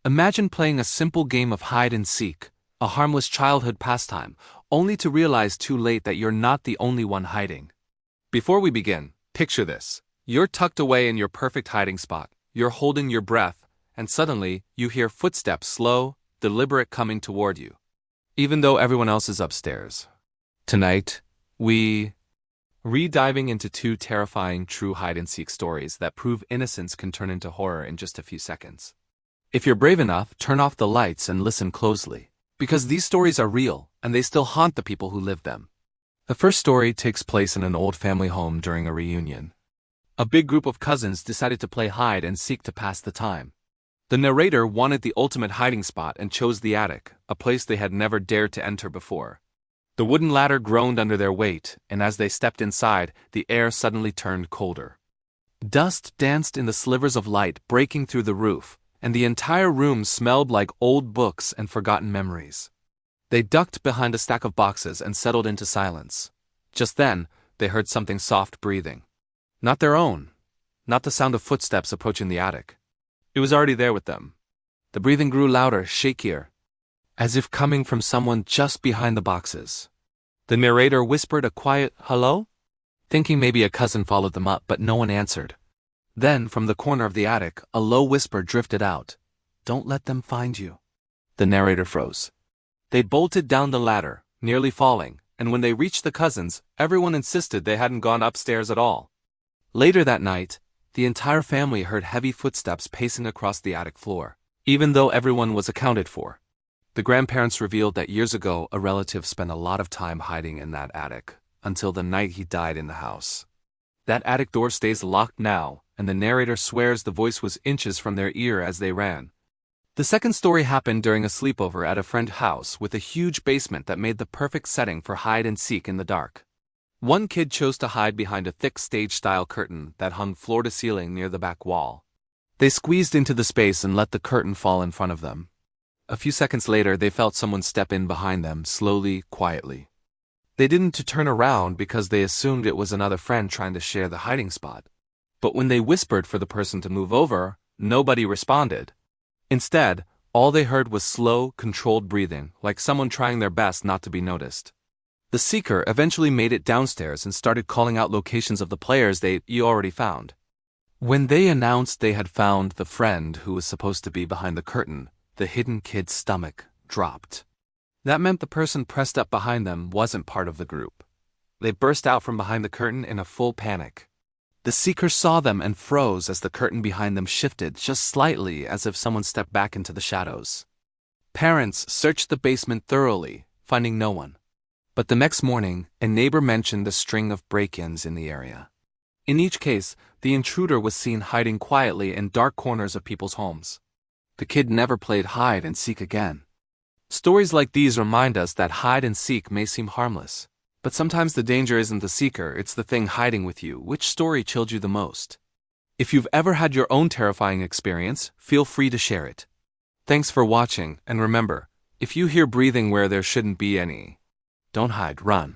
Imagine playing a simple game of hide and seek, a harmless childhood pastime, only to realize too late that you're not the only one hiding. Before we begin, picture this. You're tucked away in your perfect hiding spot, you're holding your breath, and suddenly, you hear footsteps slow, deliberate coming toward you. Even though everyone else is upstairs. Tonight, we re-diving into two terrifying true hide-and-seek stories that prove innocence can turn into horror in just a few seconds. If you're brave enough, turn off the lights and listen closely, because these stories are real, and they still haunt the people who live them. The first story takes place in an old family home during a reunion. A big group of cousins decided to play hide and seek to pass the time. The narrator wanted the ultimate hiding spot and chose the attic, a place they had never dared to enter before. The wooden ladder groaned under their weight, and as they stepped inside, the air suddenly turned colder. Dust danced in the slivers of light breaking through the roof, and the entire room smelled like old books and forgotten memories. They ducked behind a stack of boxes and settled into silence. Just then, they heard something soft breathing. Not their own. Not the sound of footsteps approaching the attic. It was already there with them. The breathing grew louder, shakier, as if coming from someone just behind the boxes. The narrator whispered a quiet, "Hello?" thinking maybe a cousin followed them up, but no one answered. Then, from the corner of the attic, a low whisper drifted out. "Don't let them find you." The narrator froze. They'd bolted down the ladder, nearly falling, and when they reached the cousins, everyone insisted they hadn't gone upstairs at all. Later that night, the entire family heard heavy footsteps pacing across the attic floor, even though everyone was accounted for. The grandparents revealed that years ago, a relative spent a lot of time hiding in that attic, until the night he died in the house. That attic door stays locked now, and the narrator swears the voice was inches from their ear as they ran. The second story happened during a sleepover at a friend's house with a huge basement that made the perfect setting for hide and seek in the dark. One kid chose to hide behind a thick stage-style curtain that hung floor-to-ceiling near the back wall. They squeezed into the space and let the curtain fall in front of them. A few seconds later, they felt someone step in behind them, slowly, quietly. They didn't turn around because they assumed it was another friend trying to share the hiding spot. But when they whispered for the person to move over, nobody responded. Instead, all they heard was slow, controlled breathing, like someone trying their best not to be noticed. The seeker eventually made it downstairs and started calling out locations of the players you already found. When they announced they had found the friend who was supposed to be behind the curtain, the hidden kid's stomach dropped. That meant the person pressed up behind them wasn't part of the group. They burst out from behind the curtain in a full panic. The seeker saw them and froze as the curtain behind them shifted just slightly, as if someone stepped back into the shadows. Parents searched the basement thoroughly, finding no one. But the next morning, a neighbor mentioned a string of break-ins in the area. In each case, the intruder was seen hiding quietly in dark corners of people's homes. The kid never played hide and seek again. Stories like these remind us that hide and seek may seem harmless, but sometimes the danger isn't the seeker, it's the thing hiding with you. Which story chilled you the most? If you've ever had your own terrifying experience, feel free to share it. Thanks for watching, and remember, if you hear breathing where there shouldn't be any, don't hide, run.